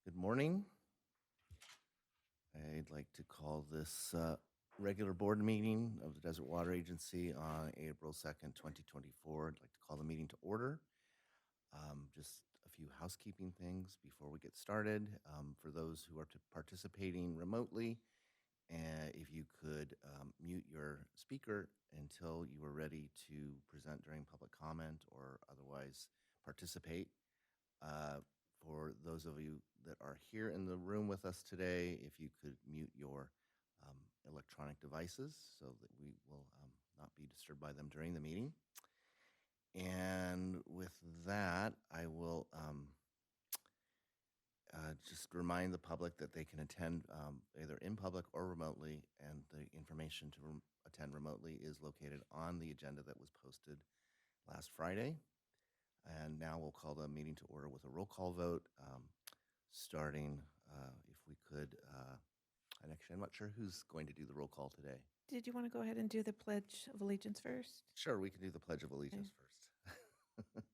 Good morning. I'd like to call this regular board meeting of the Desert Water Agency on April 2nd, 2024. I'd like to call the meeting to order. Just a few housekeeping things before we get started. For those who are participating remotely, if you could mute your speaker until you are ready to present during public comment or otherwise participate. For those of you that are here in the room with us today, if you could mute your electronic devices so that we will not be disturbed by them during the meeting. And with that, I will just remind the public that they can attend either in public or remotely, and the information to attend remotely is located on the agenda that was posted last Friday. And now we'll call the meeting to order with a roll call vote, starting, if we could, and actually, I'm not sure who's going to do the roll call today. Did you want to go ahead and do the Pledge of Allegiance first? Sure, we can do the Pledge of Allegiance first.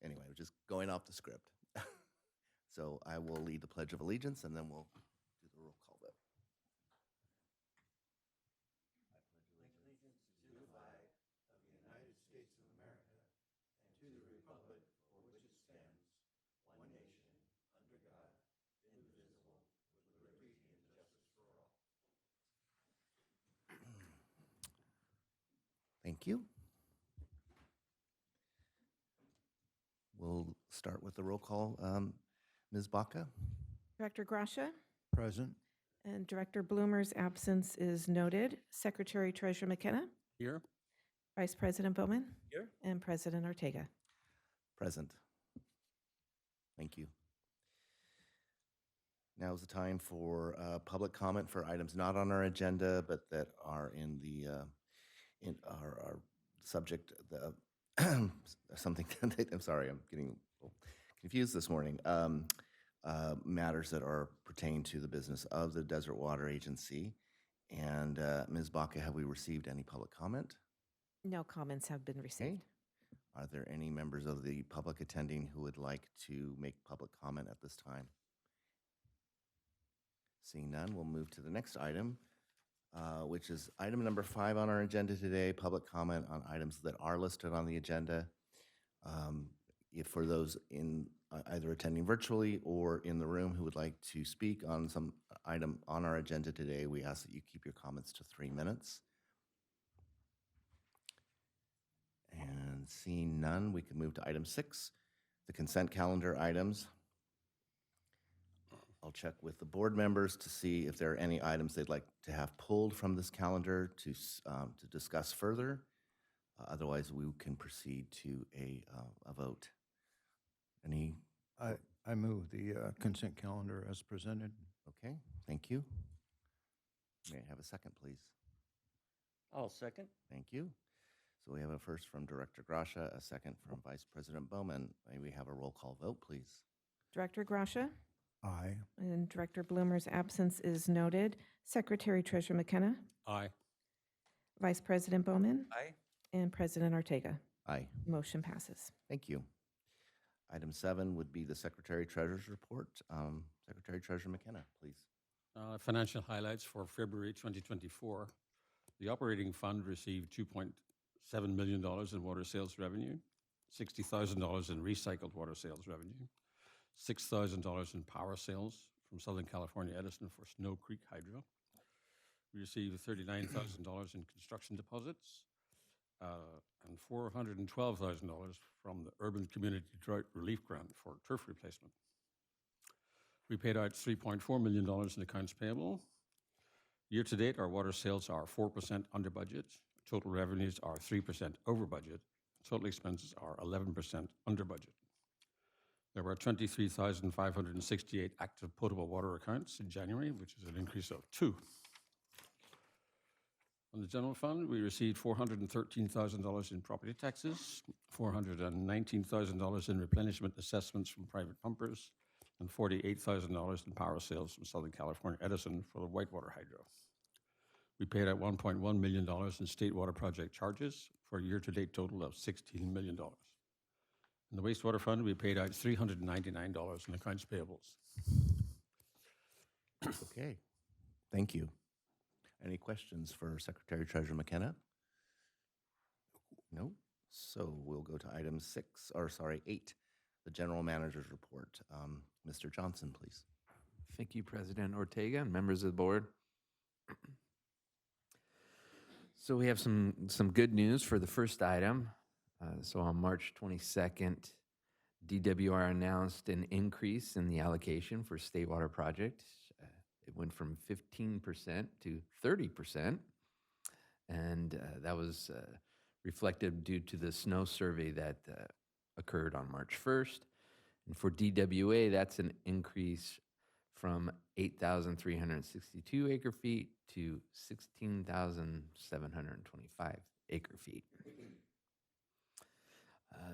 Anyway, just going off the script. So I will lead the Pledge of Allegiance, and then we'll do the roll call vote. Thank you. We'll start with the roll call. Ms. Baca? Director Grasha? Present. And Director Bloomer's absence is noted. Secretary Treasurer McKenna? Here. Vice President Bowman? Here. And President Ortega. Present. Thank you. Now is the time for public comment for items not on our agenda, but that are in the in our subject. Something that, I'm sorry, I'm getting a little confused this morning. Matters that are pertain to the business of the Desert Water Agency. And Ms. Baca, have we received any public comment? No comments have been received. Okay. Are there any members of the public attending who would like to make public comment at this time? Seeing none, we'll move to the next item, which is item number 5 on our agenda today, public comment on items that are listed on the agenda. If for those in either attending virtually or in the room who would like to speak on some item on our agenda today, we ask that you keep your comments to 3 minutes. And seeing none, we can move to item 6, the consent calendar items. I'll check with the board members to see if there are any items they'd like to have pulled from this calendar to discuss further. Otherwise, we can proceed to a vote. Any? I move the consent calendar as presented. Okay, thank you. May I have a second, please? I'll second. Thank you. So we have a first from Director Grasha, a second from Vice President Bowman. May we have a roll call vote, please? Director Grasha? Aye. And Director Bloomer's absence is noted. Secretary Treasurer McKenna? Aye. Vice President Bowman? Aye. And President Ortega. Aye. Motion passes. Thank you. Item 7 would be the Secretary Treasurer's report. Secretary Treasurer McKenna, please. Financial highlights for February 2024. The operating fund received $2.7 million in water sales revenue, $60,000 in recycled water sales revenue, $6,000 in power sales from Southern California Edison for Snow Creek Hydro. We received $39,000 in construction deposits and $412,000 from the Urban Community Drought Relief Grant for turf replacement. We paid out $3.4 million in accounts payable. Year to date, our water sales are 4% under budget. Total revenues are 3% over budget. Total expenses are 11% under budget. There were 23,568 active potable water accounts in January, which is an increase of 2. On the general fund, we received $413,000 in property taxes, $419,000 in replenishment assessments from private pumpers, and $48,000 in power sales from Southern California Edison for the Whitewater Hydro. We paid out $1.1 million in state water project charges for a year-to-date total of $16 million. In the wastewater fund, we paid out $399 in accounts payables. Okay, thank you. Any questions for Secretary Treasurer McKenna? No? So we'll go to item 8, the General Manager's Report. Mr. Johnson, please. Thank you, President Ortega and members of the board. So we have some good news for the first item. So on March 22nd, DWR announced an increase in the allocation for State Water Project. It went from 15% to 30%, and that was reflected due to the snow survey that occurred on March 1st. And for DWA, that's an increase from 8,362 acre feet to 16,725 acre feet.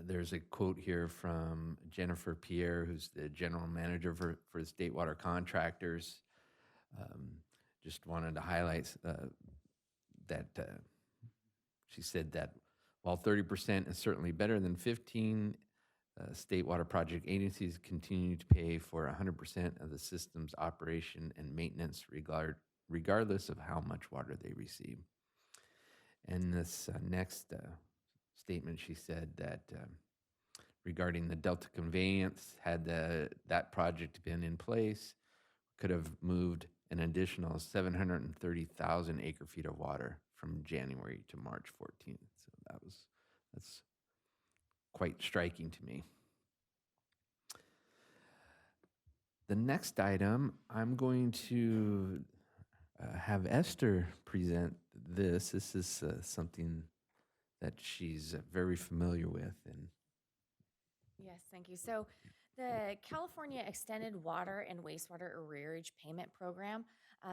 There's a quote here from Jennifer Pierre, who's the general manager for the State Water Contractors. Just wanted to highlight that she said that while 30% is certainly better than 15, State Water Project agencies continue to pay for 100% of the system's operation and maintenance regardless of how much water they receive. And this next statement, she said that regarding the Delta conveyance, had that project been in place, could have moved an additional 730,000 acre feet of water from January to March 14th. So that's quite striking to me. The next item, I'm going to have Esther present this. This is something that she's very familiar with. And Yes, thank you. So the California Extended Water and Wastewater Arrearage Payment Program,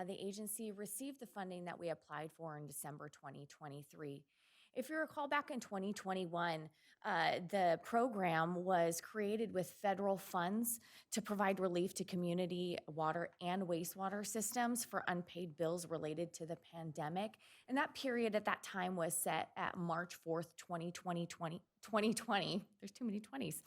the agency received the funding that we applied for in December 2023. If you recall, back in 2021, the program was created with federal funds to provide relief to community water and wastewater systems for unpaid bills related to the pandemic. And that period at that time was set at March 4th, 2020. There's too many 20s.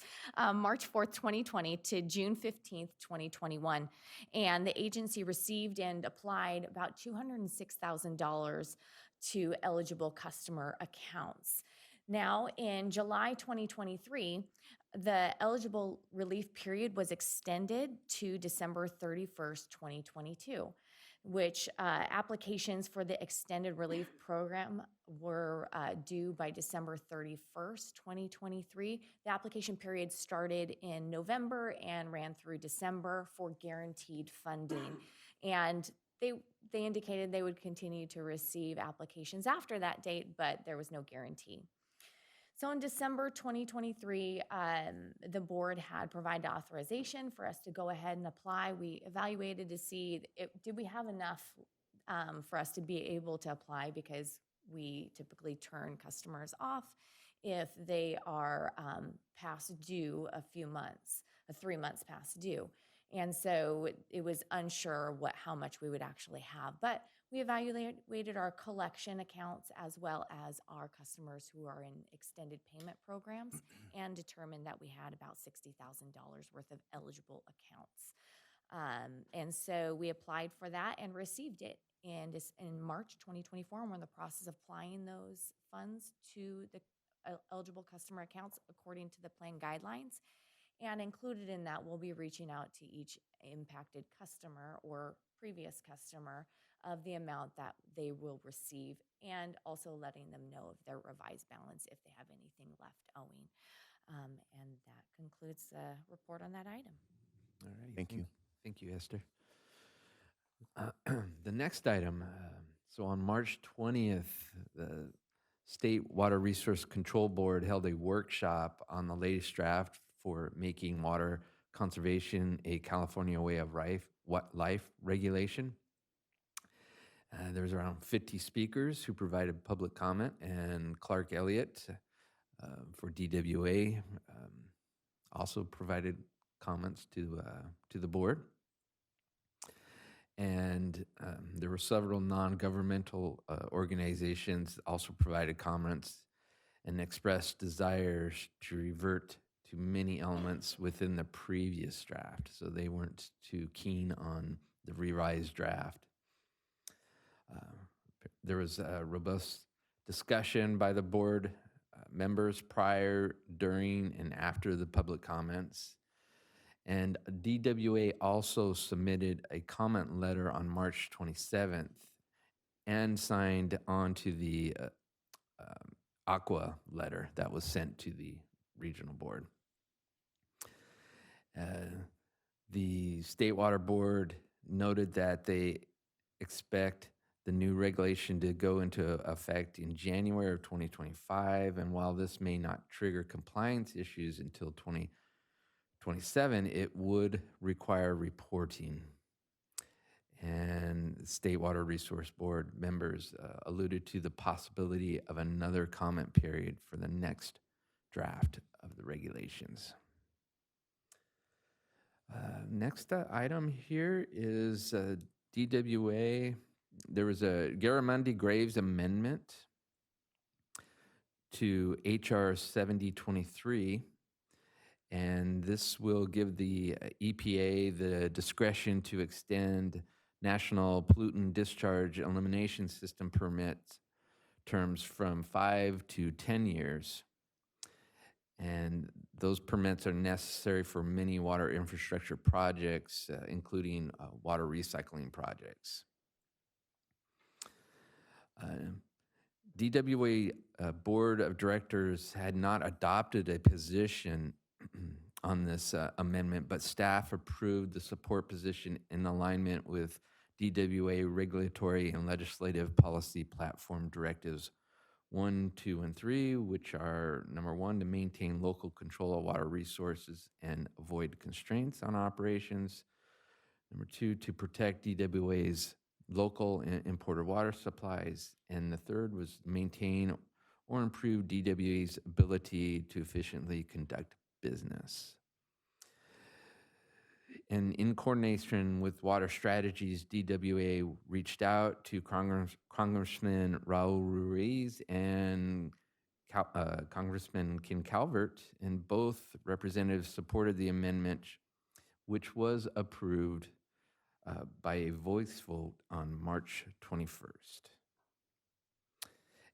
March 4th, 2020 to June 15th, 2021. And the agency received and applied about $206,000 to eligible customer accounts. Now, in July 2023, the eligible relief period was extended to December 31st, 2022, which applications for the extended relief program were due by December 31st, 2023. The application period started in November and ran through December for guaranteed funding. And they indicated they would continue to receive applications after that date, but there was no guarantee. So in December 2023, the board had provided authorization for us to go ahead and apply. We evaluated to see, did we have enough for us to be able to apply, because we typically turn customers off if they are past due a few months, 3 months past due. And so it was unsure how much we would actually have. But we evaluated our collection accounts as well as our customers who are in extended payment programs and determined that we had about $60,000 worth of eligible accounts. And so we applied for that and received it in March 2024. And we're in the process of applying those funds to the eligible customer accounts according to the plan guidelines. And included in that, we'll be reaching out to each impacted customer or previous customer of the amount that they will receive, and also letting them know of their revised balance if they have anything left owing. And that concludes the report on that item. all right. Thank you. Thank you, Esther. The next item, so on March 20th, the State Water Resource Control Board held a workshop on the latest draft for making water conservation a California way of life regulation. There was around 50 speakers who provided public comment, and Clark Elliott for DWA also provided comments to the board. And there were several non-governmental organizations also provided comments and expressed desires to revert to many elements within the previous draft, so they weren't too keen on the revised draft. There was a robust discussion by the board members prior, during, and after the public comments. And DWA also submitted a comment letter on March 27th and signed on to the Aqua letter that was sent to the regional board. The State Water Board noted that they expect the new regulation to go into effect in January of 2025, and while this may not trigger compliance issues until 2027, it would require reporting. And State Water Resource Board members alluded to the possibility of another comment period for the next draft of the regulations. Next item here is DWA. There was a Garamendi Graves amendment to HR 7023, and this will give the EPA the discretion to extend National Pollutant Discharge Elimination System permit terms from 5 to 10 years. And those permits are necessary for many water infrastructure projects, including water recycling projects. DWA Board of Directors had not adopted a position on this amendment, but staff approved the support position in alignment with DWA regulatory and legislative policy platform directives 1, 2, and 3, which are number 1, to maintain local control of water resources and avoid constraints on operations. Number 2, to protect DWA's local and imported water supplies. And the third was maintain or improve DWA's ability to efficiently conduct business. And in coordination with Water Strategies, DWA reached out to Congressman Raul Ruiz and Congressman Ken Calvert, and both representatives supported the amendment, which was approved by a voice vote on March 21st.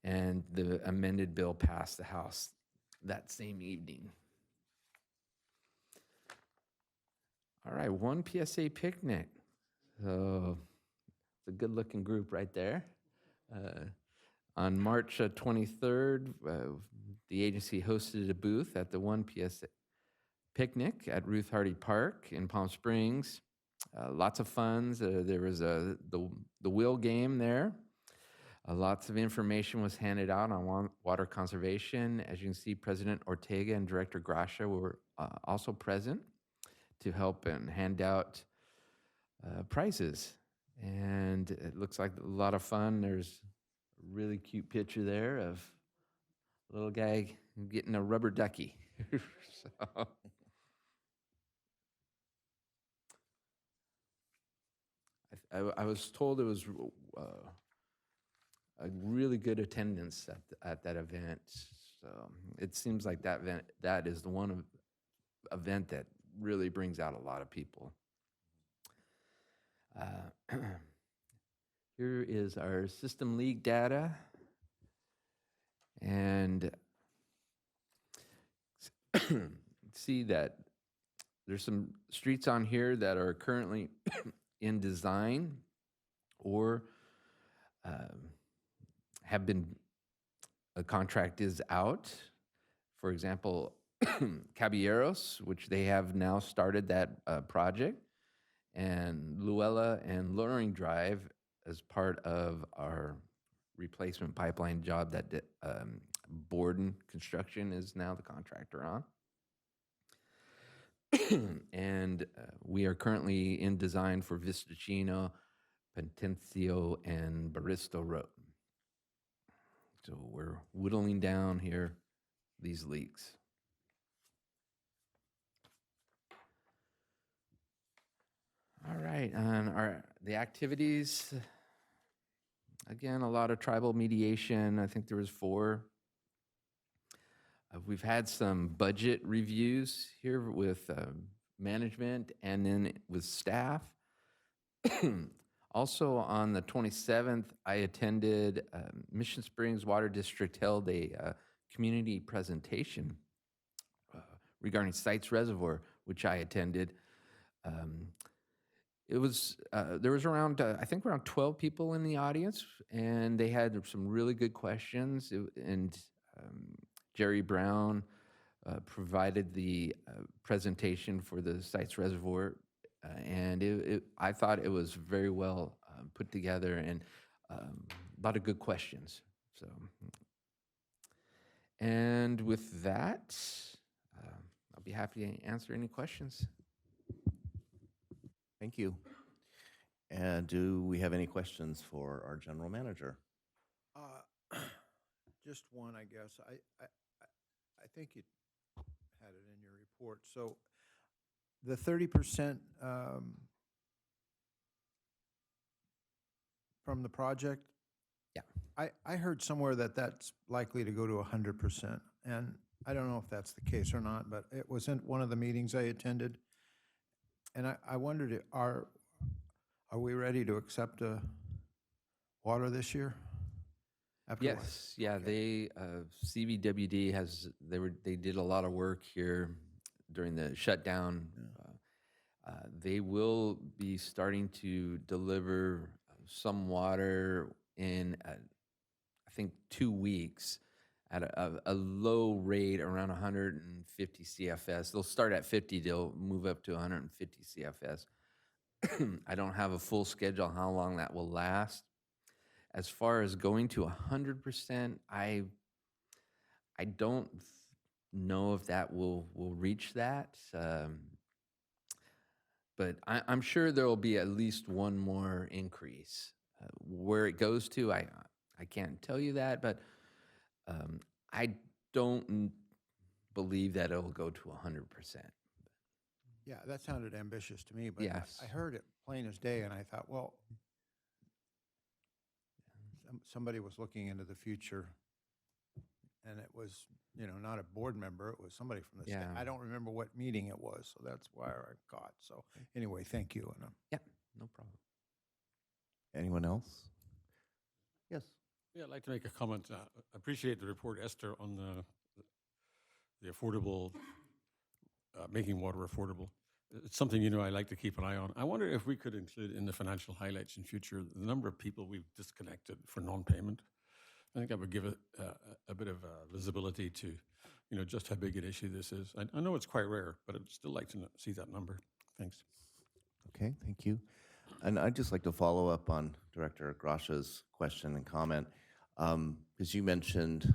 And the amended bill passed the House that same evening. All right, one PSA picnic. So it's a good-looking group right there. On March 23rd, the agency hosted a booth at the One PSA picnic at Ruth Hardy Park in Palm Springs. Lots of fun. There was the wheel game there. Lots of information was handed out on water conservation. As you can see, President Ortega and Director Gracia were also present to help and hand out prizes. And it looks like a lot of fun. There's a really cute picture there of a little guy getting a rubber ducky. So. I was told it was a really good attendance at that event. So it seems like that is the one event that really brings out a lot of people. Here is our system leak data. And see that there's some streets on here that are currently in design or have been, a contract is out. For example, Caballeros, which they have now started that project, and Luella and Luring Drive as part of our replacement pipeline job that Borden Construction is now the contractor on. And we are currently in design for Vistacino, Pentencio, and Baristo Road. So we're whittling down here these leaks. All right, and the activities, again, a lot of tribal mediation. I think there was 4. we've had some budget reviews here with management and then with staff. Also, on the 27th, I attended Mission Springs Water District held a community presentation regarding Sites Reservoir, which I attended. It was there was around I think around 12 people in the audience, and they had some really good questions. Jerry Brown provided the presentation for the Sites Reservoir, and I thought it was very well put together and a lot of good questions. So, and with that, I'll be happy to answer any questions. Thank you. And do we have any questions for our general manager? Just one, I guess. I think you had it in your report. So the 30% from the project? Yeah. I heard somewhere that that's likely to go to 100%. And I don't know if that's the case or not, but it was in one of the meetings I attended. And I wondered, are we ready to accept water this year? Afterwards? Yes, yeah, they CVWD they did a lot of work here during the shutdown. They will be starting to deliver some water in I think 2 weeks at a low rate around 150 CFS. They'll start at 50, they'll move up to 150 CFS. I don't have a full schedule on how long that will last. As far as going to 100%, I don't know if that will reach that. But I'm sure there will be at least one more increase. Where it goes to, I can't tell you that, but I don't believe that it'll go to 100%. Yeah, that sounded ambitious to me, but Yes. I heard it plain as day, and I thought, well, somebody was looking into the future, and it was, not a board member, it was somebody from the state. Yeah. I don't remember what meeting it was, so that's why I caught. So anyway, thank you. And Yeah, no problem. Anyone else? Yes. Yeah, I'd like to make a comment. I appreciate the report, Esther, on the affordable, making water affordable. It's something, I like to keep an eye on. I wonder if we could include in the financial highlights in future the number of people we've disconnected for non-payment. I think that would give it a bit of visibility to, just how big an issue this is. I know it's quite rare, but I'd still like to see that number. Thanks. Okay, thank you. And I'd just like to follow up on Director Grasha's question and comment, because you mentioned,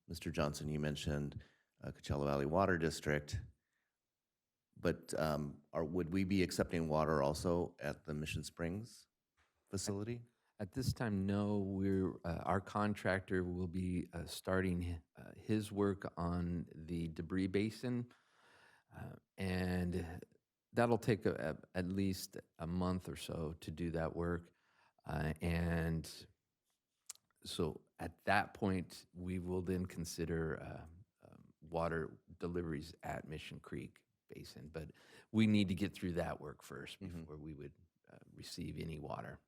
Mr. Johnson, you mentioned Coachella Valley Water District, but would we be accepting water also at the Mission Springs facility? At this time, no. Our contractor will be starting his work on the debris basin, and that'll take at least a month or so to do that work. And so at that point, we will then consider water deliveries at Mission Creek Basin. But we need to get through that work first before we would receive any water.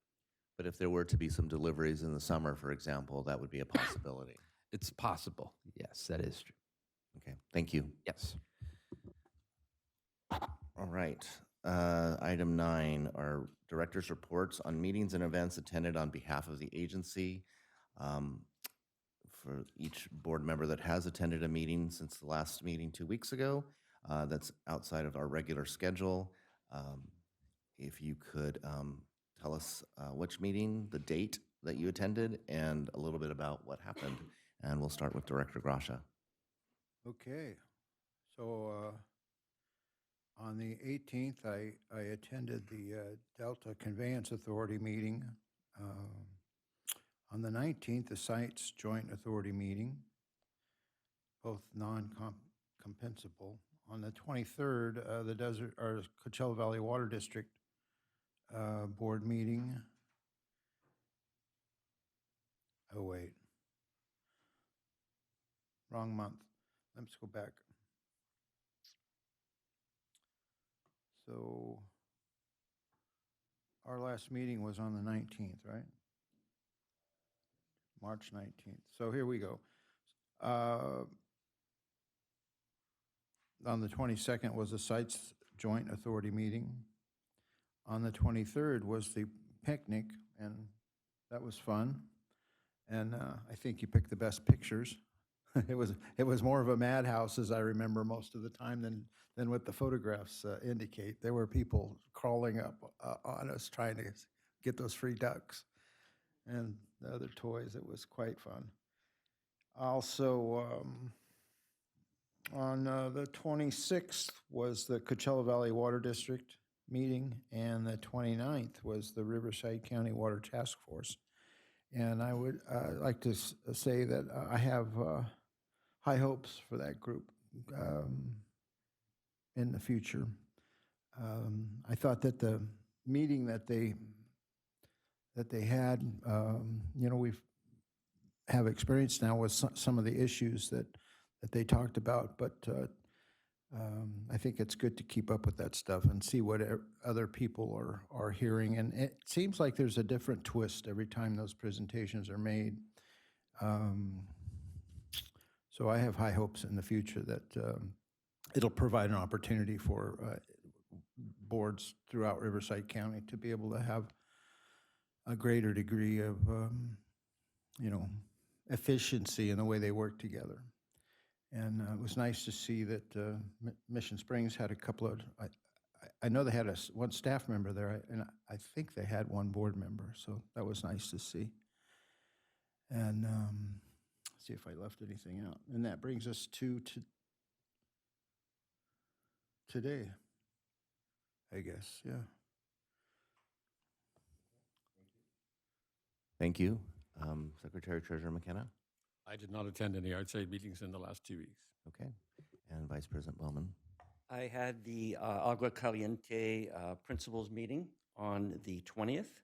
But if there were to be some deliveries in the summer, for example, that would be a possibility. It's possible. Yes, that is true. Okay, thank you. Yes. All right. Item 9 are directors' reports on meetings and events attended on behalf of the agency. For each board member that has attended a meeting since the last meeting 2 weeks ago, that's outside of our regular schedule. If you could tell us which meeting, the date that you attended, and a little bit about what happened. And we'll start with Director Grasha. okay, so on the 18th, I attended the Delta Conveyance Authority meeting. On the 19th, the Sites Joint Authority meeting, both non-compensable. On the 23rd, the Coachella Valley Water District board meeting. Oh, wait. Wrong month. let's go back. So our last meeting was on the 19th, right? March 19th. So here we go. On the 22nd was the Sites Joint Authority meeting. On the 23rd was the picnic, and that was fun. And I think you picked the best pictures. It was more of a madhouse, as I remember, most of the time than what the photographs indicate. There were people crawling up on us trying to get those free ducks and the other toys. It was quite fun. Also, on the 26th was the Coachella Valley Water District meeting, and the 29th was the Riverside County Water Task Force. And I would like to say that I have high hopes for that group in the future. I thought that the meeting that they had, we have experience now with some of the issues that they talked about, but I think it's good to keep up with that stuff and see what other people are hearing. And it seems like there's a different twist every time those presentations are made. So I have high hopes in the future that it'll provide an opportunity for boards throughout Riverside County to be able to have a greater degree of, efficiency in the way they work together. And it was nice to see that Mission Springs had a couple of, I know they had one staff member there, and I think they had one board member, so that was nice to see. And see if I left anything out. And that brings us to today, I guess, yeah. Thank you. Secretary Treasurer McKenna? I did not attend any outside meetings in the last 2 weeks. Okay. And Vice President Bowman? I had the Agua Caliente Principals meeting on the 20th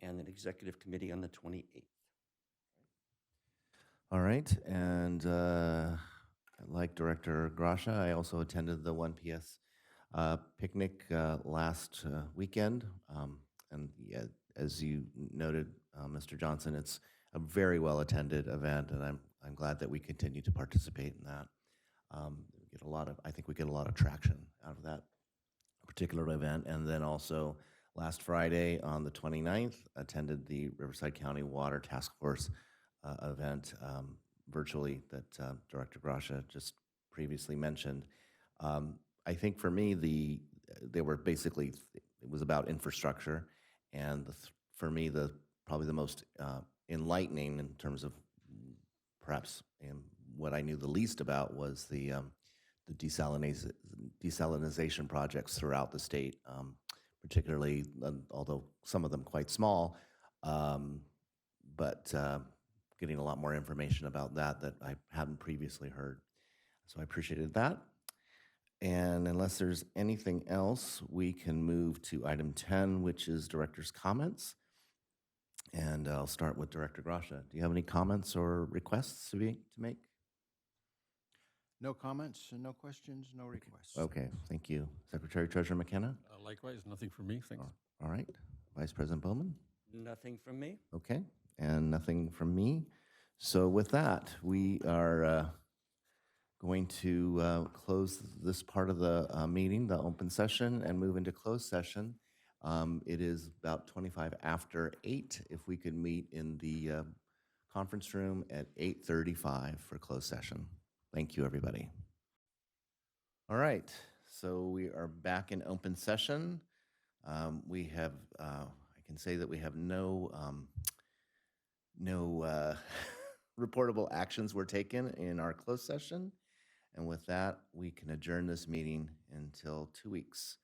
and an executive committee on the 28th. All right. And like Director Gracia, I also attended the 1 PS picnic last weekend. And yeah, as you noted, Mr. Johnson, it's a very well-attended event, and I'm glad that we continue to participate in that. I think we get a lot of traction out of that particular event. And then also last Friday on the 29th, attended the Riverside County Water Task Force event virtually that Director Gracia just previously mentioned. I think for me, it was about infrastructure, and for me, probably the most enlightening in terms of perhaps what I knew the least about was the desalinization projects throughout the state, particularly, although some of them quite small, but getting a lot more information about that I hadn't previously heard. So I appreciated that. And unless there's anything else, we can move to item 10, which is director's comments. And I'll start with Director Gracia. Do you have any comments or requests to make? No comments, no questions, no requests. Okay, thank you. Secretary Treasurer McKenna? Likewise, nothing for me. Thanks. All right. Vice President Bowman? Nothing from me. Okay, and nothing from me. So with that, we are going to close this part of the meeting, the open session, and move into closed session. It is about 25 after 8. If we could meet in the conference room at 8:35 for closed session. Thank you, everybody. All right, so we are back in open session. We have, I can say that we have no reportable actions were taken in our closed session. And with that, we can adjourn this meeting until 2 weeks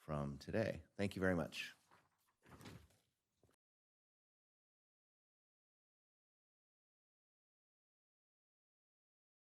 from today. Thank you very much.